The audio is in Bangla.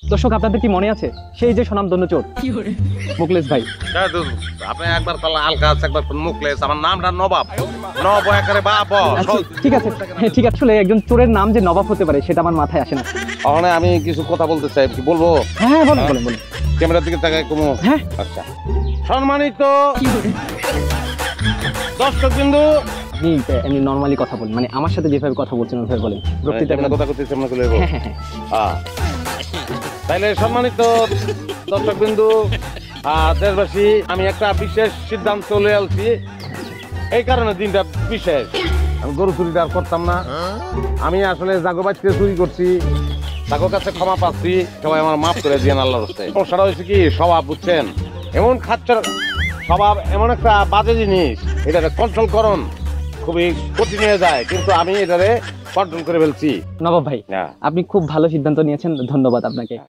দর্শক আপনাদের কি মনে আছে সেই যে স্বনামধন্য চোর মুকলেশ ভাই? আপনি একবার তাহলে আলকাস একবার মুকলেশ, আমার নামটা নবাব, নব একারে বাপ। আচ্ছা, ঠিক আছে, হ্যাঁ ঠিক আছে। আসলে একজন চোরের নাম যে নবাব হতে পারে সেটা আমার মাথায় আসে না। ওখানে আমি কিছু কথা বলতে চাই, কি বলবো? হ্যাঁ বলেন বলেন বলেন। ক্যামেরার দিকে তাকায় কমু। হ্যাঁ আচ্ছা, সম্মানিত দর্শক বিন্দু, আপনি এমনি নর্মালি কথা বলেন, মানে আমার সাথে যেভাবে কথা বলছেন ওইভাবে বলেন। বক্তৃতা কথা করতেছি আমরা বলবো। হ্যাঁ হ্যাঁ হ্যাঁ। তাইলে সম্মানিত দর্শক বিন্দু, দেশবাসী, আমি একটা বিশেষ সিদ্ধান্ত চলে আসছি। এই কারণে দিনটা বিশেষ। আমি গরু চুরিটা আর করতাম না। আমি আসলে জাগো বাচ্চা চুরি করছি, জাগোর কাছে ক্ষমা পাচ্ছি, সবাই আমার মাফ করে দিয়ে আল্লাহর রাস্তায়। সমস্যাটা হয়েছে কি, স্বভাব বুঝছেন, এমন খাচ্চার স্বভাব, এমন একটা বাজে জিনিস, এটাকে কন্ট্রোল করুন খুবই কঠিন হয়ে যায়, কিন্তু আমি এটারে কন্ট্রোল করে ফেলছি। নবাব ভাই, হ্যাঁ। আপনি খুব ভালো সিদ্ধান্ত নিয়েছেন, ধন্যবাদ আপনাকে।